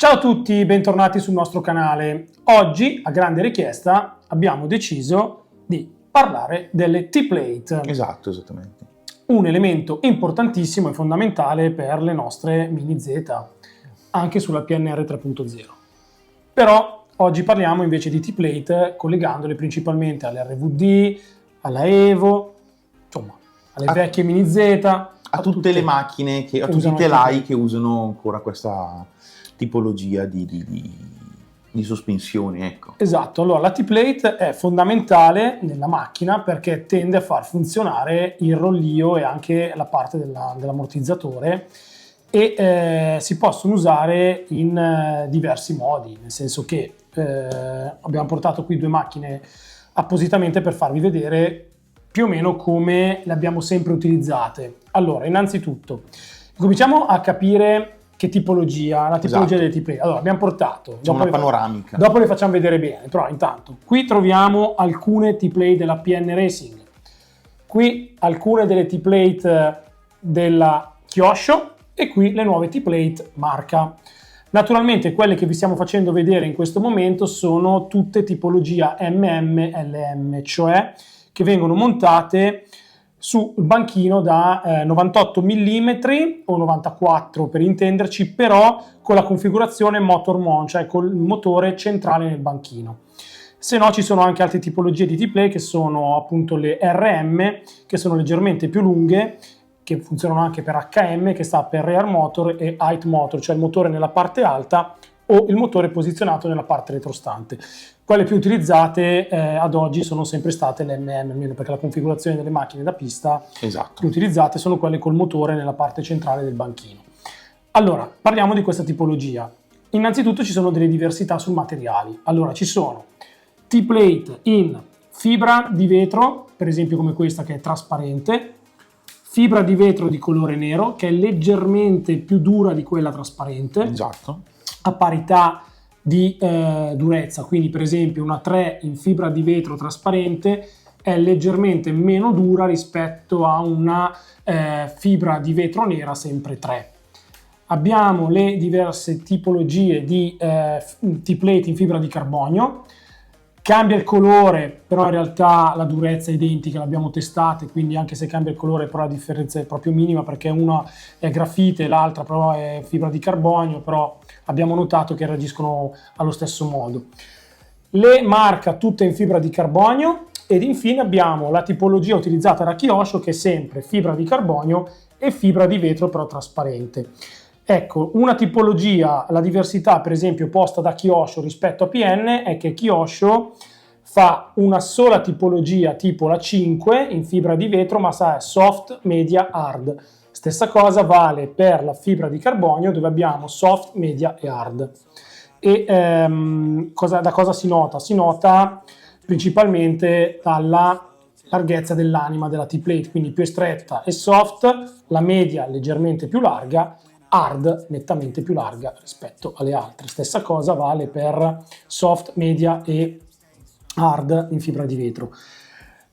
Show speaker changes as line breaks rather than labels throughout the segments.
Ciao a tutti, bentornati sul nostro canale. Oggi, a grande richiesta, abbiamo deciso di parlare delle T-Plate.
Esatto, esattamente.
Un elemento importantissimo e fondamentale per le nostre Mini Z, anche sulla PNR 3.0. Però oggi parliamo invece di T-Plate collegandole principalmente all'RVD, alla Evo, insomma, alle vecchie Mini Z,
a tutte le macchine, a tutti i telai che usano ancora questa tipologia di sospensione, ecco.
Esatto, allora la T-Plate è fondamentale nella macchina perché tende a far funzionare il rollio e anche la parte dell'ammortizzatore e si possono usare in diversi modi, nel senso che abbiamo portato qui due macchine appositamente per farvi vedere più o meno come le abbiamo sempre utilizzate. Allora, innanzitutto, cominciamo a capire la tipologia delle T-Plate. Allora, abbiamo portato
una panoramica.
Dopo le facciamo vedere bene, però intanto qui troviamo alcune T-Plate della PN Racing, qui alcune delle T-Plate della Kyosho e qui le nuove T-Plate marca. Naturalmente quelle che vi stiamo facendo vedere in questo momento sono tutte tipologia MM-LM, cioè che vengono montate sul banchino da 98 mm o 94 per intenderci, però con la configurazione motor mount, cioè col motore centrale nel banchino. Se no ci sono anche altre tipologie di T-Plate che sono appunto le RM, che sono leggermente più lunghe, che funzionano anche per HM, che sta per Rear Motor, e Height Motor, cioè il motore nella parte alta o il motore posizionato nella parte retrostante. Quelle più utilizzate ad oggi sono sempre state le MM, perché la configurazione delle macchine da pista più utilizzate sono quelle col motore nella parte centrale del banchino. Allora, parliamo di questa tipologia. Innanzitutto ci sono delle diversità sul materiali. Allora, ci sono T-Plate in fibra di vetro, per esempio come questa che è trasparente, fibra di vetro di colore nero, che è leggermente più dura di quella trasparente, a parità di durezza, quindi per esempio una 3 in fibra di vetro trasparente è leggermente meno dura rispetto a una fibra di vetro nera sempre 3. Abbiamo le diverse tipologie di T-Plate in fibra di carbonio, cambia il colore, però in realtà la durezza è identica, l'abbiamo testate, quindi anche se cambia il colore però la differenza è proprio minima, perché una è grafite, l'altra però è fibra di carbonio, però abbiamo notato che reagiscono allo stesso modo. Le marca tutte in fibra di carbonio ed infine abbiamo la tipologia utilizzata da Kyosho, che è sempre fibra di carbonio e fibra di vetro però trasparente. Ecco, una tipologia, la diversità per esempio posta da Kyosho rispetto a PN è che Kyosho fa una sola tipologia tipo la 5 in fibra di vetro, ma sa soft, media, hard. Stessa cosa vale per la fibra di carbonio, dove abbiamo soft, media e hard. E da cosa si nota? Si nota principalmente dalla larghezza dell'anima della T-Plate, quindi più stretta e soft, la media leggermente più larga, hard nettamente più larga rispetto alle altre. Stessa cosa vale per soft, media e hard in fibra di vetro.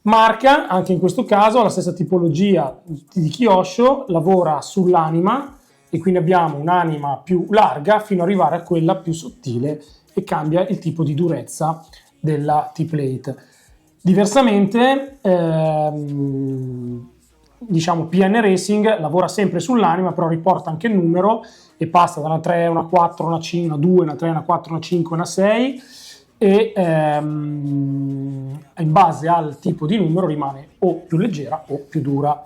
Marca, anche in questo caso, la stessa tipologia di Kyosho, lavora sull'anima e quindi abbiamo un'anima più larga fino ad arrivare a quella più sottile e cambia il tipo di durezza della T-Plate. Diversamente, diciamo PN Racing lavora sempre sull'anima, però riporta anche il numero e passa da una 3, una 4, una 5, una 2, una 3, una 4, una 5, una 6 e in base al tipo di numero rimane o più leggera o più dura.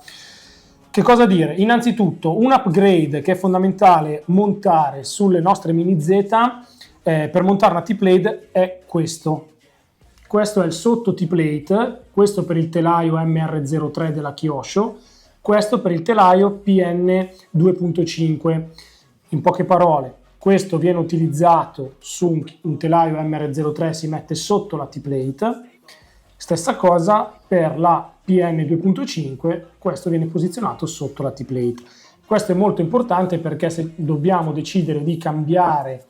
Che cosa dire? Innanzitutto un upgrade che è fondamentale montare sulle nostre Mini Z per montare una T-Plate è questo. Questo è il sotto T-Plate, questo per il telaio MR03 della Kyosho, questo per il telaio PN 2.5. In poche parole, questo viene utilizzato su un telaio MR03, si mette sotto la T-Plate. Stessa cosa per la PN 2.5, questo viene posizionato sotto la T-Plate. Questo è molto importante perché se dobbiamo decidere di cambiare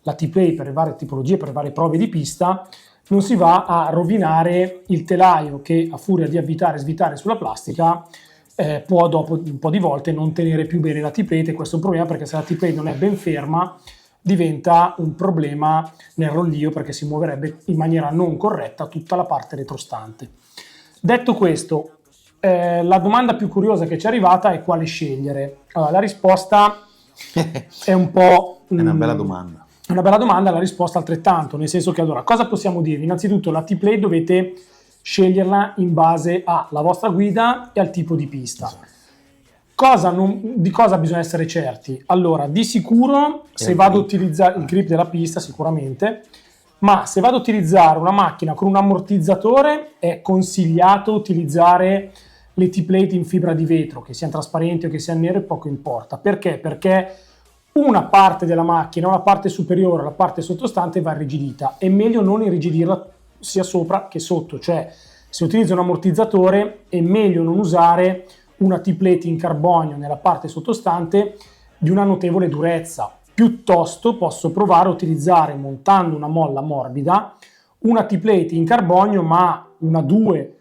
la T-Plate per le varie tipologie, per le varie prove di pista, non si va a rovinare il telaio che a furia di avvitare e svitare sulla plastica può dopo un po' di volte non tenere più bene la T-Plate, e questo è un problema perché se la T-Plate non è ben ferma diventa un problema nel rollio perché si muoverebbe in maniera non corretta tutta la parte retrostante. Detto questo, la domanda più curiosa che ci è arrivata è quale scegliere. Allora, la risposta è un po'...
È una bella domanda.
È una bella domanda, la risposta altrettanto, nel senso che allora, cosa possiamo dire? Innanzitutto la T-Play dovete sceglierla in base alla vostra guida e al tipo di pista.
Esatto.
Di cosa bisogna essere certi? Allora, di sicuro, se vado a utilizzare il grip della pista, sicuramente, ma se vado a utilizzare una macchina con un ammortizzatore, è consigliato utilizzare le T-plate in fibra di vetro, che siano trasparenti o che siano nere, poco importa. Perché? Perché una parte della macchina, una parte superiore, la parte sottostante va irrigidita. È meglio non irrigidirla sia sopra che sotto, cioè se utilizzo un ammortizzatore è meglio non usare una T-plate in carbonio nella parte sottostante di una notevole durezza. Piuttosto posso provare a utilizzare, montando una molla morbida, una T-plate in carbonio ma una 2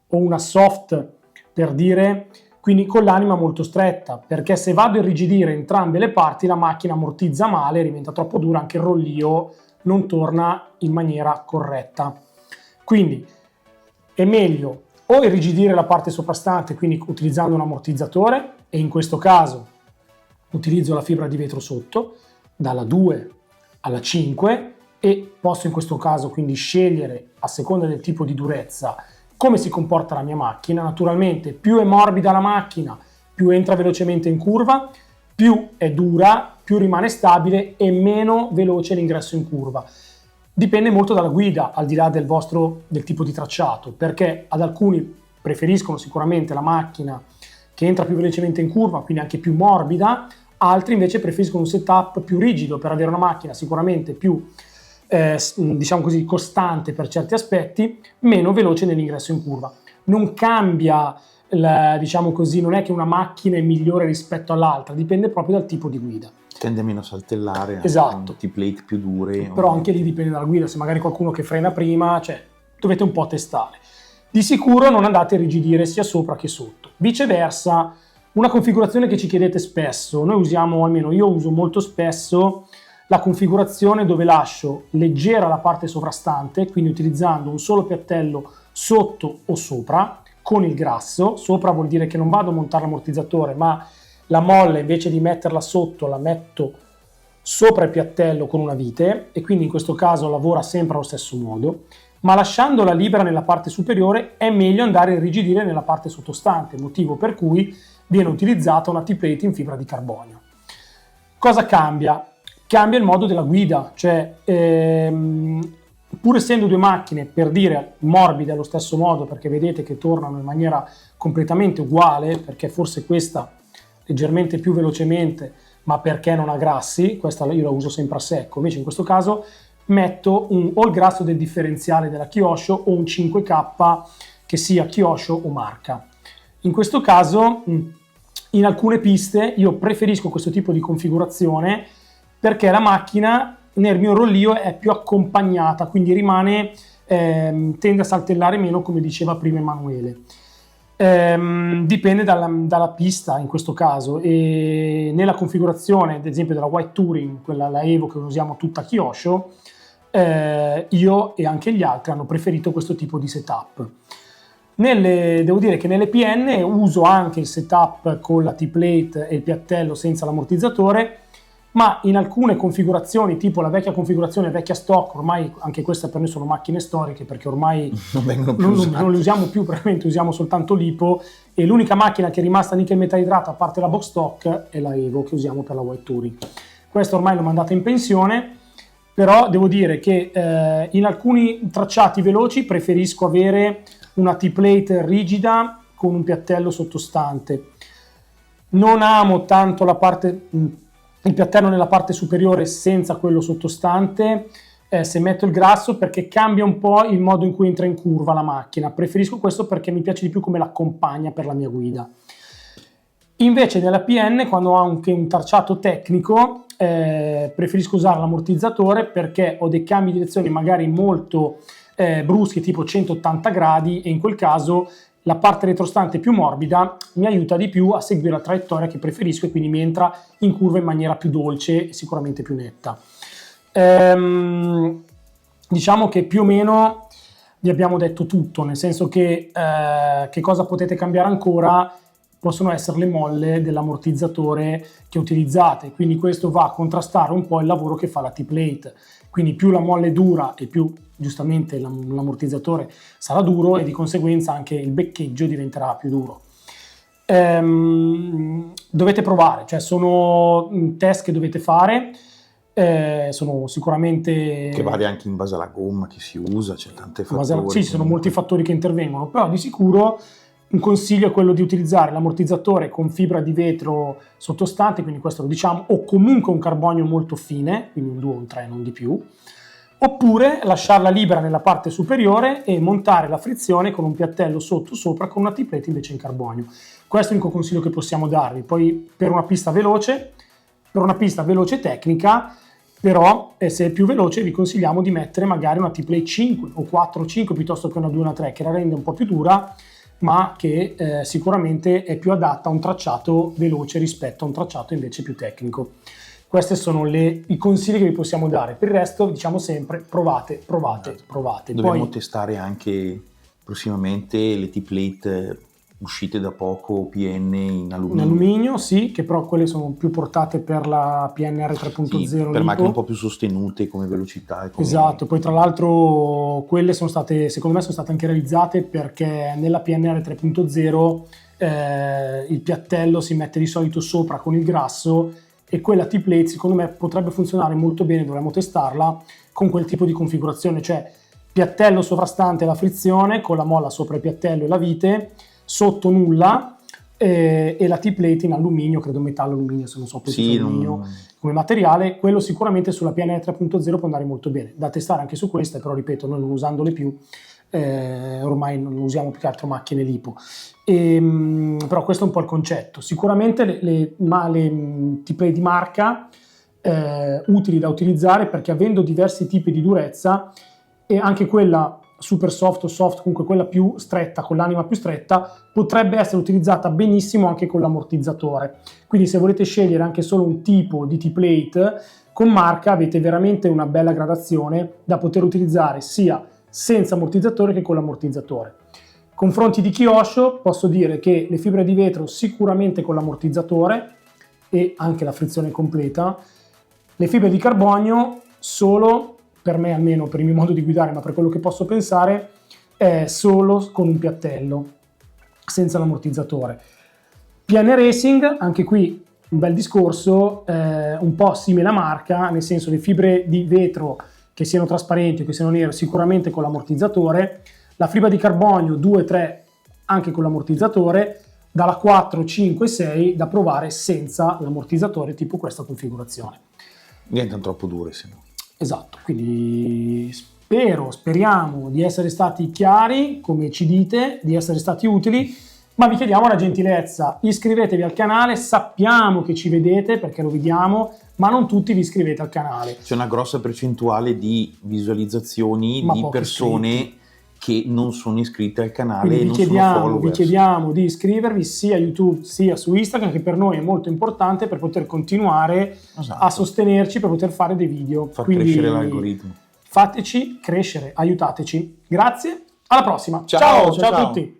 o una soft, per dire, quindi con l'anima molto stretta, perché se vado a irrigidire entrambe le parti la macchina ammortizza male, diventa troppo dura, anche il rollio non torna in maniera corretta. Quindi è meglio o irrigidire la parte soprastante, quindi utilizzando un ammortizzatore, e in questo caso utilizzo la fibra di vetro sotto, dalla 2 alla 5, e posso in questo caso quindi scegliere a seconda del tipo di durezza come si comporta la mia macchina. Naturalmente più è morbida la macchina, più entra velocemente in curva, più è dura, più rimane stabile e meno veloce l'ingresso in curva. Dipende molto dalla guida, al di là del tipo di tracciato, perché ad alcuni preferiscono sicuramente la macchina che entra più velocemente in curva, quindi anche più morbida, altri invece preferiscono un setup più rigido per avere una macchina sicuramente più diciamo così, costante per certi aspetti, meno veloce nell'ingresso in curva. Non cambia, diciamo così, non è che una macchina è migliore rispetto all'altra, dipende proprio dal tipo di guida.
Tende a meno saltellare,
esatto.
T-plate più dure.
Però anche lì dipende dalla guida, se magari qualcuno che frena prima, cioè dovete un po' testare. Di sicuro non andate a irrigidire sia sopra che sotto. Viceversa, una configurazione che ci chiedete spesso, noi usiamo, almeno io uso molto spesso, la configurazione dove lascio leggera la parte sovrastante, quindi utilizzando un solo piattello sotto o sopra, con il grasso. Sopra vuol dire che non vado a montare l'ammortizzatore, ma la molla invece di metterla sotto la metto sopra il piattello con una vite, e quindi in questo caso lavora sempre allo stesso modo, ma lasciandola libera nella parte superiore è meglio andare a irrigidire nella parte sottostante, motivo per cui viene utilizzata una T-plate in fibra di carbonio. Cosa cambia? Cambia il modo della guida, cioè pur essendo due macchine, per dire, morbide allo stesso modo, perché vedete che tornano in maniera completamente uguale, perché forse questa leggermente più velocemente, ma perché non ha grassi, questa io la uso sempre a secco, invece in questo caso metto o il grasso del differenziale della Kyosho o un 5K che sia Kyosho o marca. In questo caso in alcune piste io preferisco questo tipo di configurazione perché la macchina nel mio rollio è più accompagnata, quindi rimane, tende a saltellare meno, come diceva prima Emanuele. Dipende dalla pista in questo caso, e nella configurazione ad esempio della White Touring, quella la Evo che usiamo tutta Kyosho, io e anche gli altri hanno preferito questo tipo di setup. Devo dire che nelle PN uso anche il setup con la T-plate e il piattello senza l'ammortizzatore, ma in alcune configurazioni, tipo la vecchia configurazione vecchia stock, ormai anche queste per noi sono macchine storiche perché ormai non le usiamo più, praticamente usiamo soltanto l'Ipo, e l'unica macchina che è rimasta nickel metallidrata a parte la box stock è la Evo che usiamo per la White Touring. Questa ormai l'ho mandata in pensione, però devo dire che in alcuni tracciati veloci preferisco avere una T-plate rigida con un piattello sottostante. Non amo tanto il piattello nella parte superiore senza quello sottostante, se metto il grasso, perché cambia un po' il modo in cui entra in curva la macchina. Preferisco questo perché mi piace di più come l'accompagna per la mia guida. Invece nella PN, quando ho anche un tracciato tecnico, preferisco usare l'ammortizzatore perché ho dei cambi di direzione magari molto bruschi, tipo 180 gradi, e in quel caso la parte retrostante più morbida mi aiuta di più a seguire la traiettoria che preferisco e quindi mi entra in curva in maniera più dolce e sicuramente più netta. Diciamo che più o meno vi abbiamo detto tutto, nel senso che cosa potete cambiare ancora possono essere le molle dell'ammortizzatore che utilizzate, quindi questo va a contrastare un po' il lavoro che fa la T-plate, quindi più la molle è dura e più giustamente l'ammortizzatore sarà duro e di conseguenza anche il beccheggio diventerà più duro. Dovete provare, cioè sono test che dovete fare, sono sicuramente...
Che varia anche in base alla gomma che si usa, c'è tante fattori.
Sì, ci sono molti fattori che intervengono, però di sicuro un consiglio è quello di utilizzare l'ammortizzatore con fibra di vetro sottostante, quindi questo lo diciamo, o comunque un carbonio molto fine, quindi un 2 o un 3, non di più, oppure lasciarla libera nella parte superiore e montare la frizione con un piattello sopra con una T-plate invece in carbonio. Questo è l'unico consiglio che possiamo darvi. Poi per una pista veloce tecnica, però se è più veloce vi consigliamo di mettere magari una T-plate 5 o 4 o 5 piuttosto che una 2 o una 3, che la rende un po' più dura, ma che sicuramente è più adatta a un tracciato veloce rispetto a un tracciato invece più tecnico. Questi sono i consigli che vi possiamo dare. Per il resto diciamo sempre provate.
Dobbiamo testare anche prossimamente le T-plate uscite da poco PN in alluminio.
In alluminio, sì, che però quelle sono più portate per la PNR 3.0.
Sì, per macchine un po' più sostenute come velocità. E come...
Esatto, poi tra l'altro quelle sono state, secondo me, sono state anche realizzate perché nella PNR 3.0 il piattello si mette di solito sopra con il grasso e quella T-plate secondo me potrebbe funzionare molto bene, dovremmo testarla, con quel tipo di configurazione, cioè piattello sovrastante la frizione con la molla sopra il piattello e la vite, sotto nulla, e la T-plate in alluminio, credo metallo alluminio, se non so più alluminio come materiale. Quello sicuramente sulla PNR 3.0 può andare molto bene, da testare anche su queste, però ripeto, noi non usandole più, ormai non usiamo più che altro macchine lipo, però questo è un po' il concetto. Sicuramente le T-plate di marca utili da utilizzare, perché avendo diversi tipi di durezza, e anche quella super soft o soft, comunque quella più stretta, con l'anima più stretta, potrebbe essere utilizzata benissimo anche con l'ammortizzatore. Quindi se volete scegliere anche solo un tipo di T-plate con marca, avete veramente una bella gradazione da poter utilizzare sia senza ammortizzatore che con l'ammortizzatore. Confronti di Kyosho posso dire che le fibre di vetro sicuramente con l'ammortizzatore e anche la frizione completa, le fibre di carbonio solo, per me almeno, per il mio modo di guidare, ma per quello che posso pensare, è solo con un piattello, senza l'ammortizzatore. PN Racing, anche qui un bel discorso, un po' simile a marca, nel senso le fibre di vetro che siano trasparenti o che siano nere sicuramente con l'ammortizzatore, la fibra di carbonio 2-3 anche con l'ammortizzatore, dalla 4, 5, 6 da provare senza l'ammortizzatore, tipo questa configurazione.
Diventano troppo dure se no.
Esatto, quindi speriamo di essere stati chiari, come ci dite, di essere stati utili, ma vi chiediamo la gentilezza, iscrivetevi al canale, sappiamo che ci vedete perché lo vediamo, ma non tutti vi iscrivete al canale.
C'è una grossa percentuale di visualizzazioni di persone iscritti che non sono iscritte al canale e non sono followers.
Vi chiediamo di iscrivervi sia a YouTube sia su Instagram, che per noi è molto importante per poter continuare a sostenerci, per poter fare dei video.
Far crescere l'algoritmo.
Fateci crescere, aiutateci. Grazie, alla prossima.
Ciao
a tutti.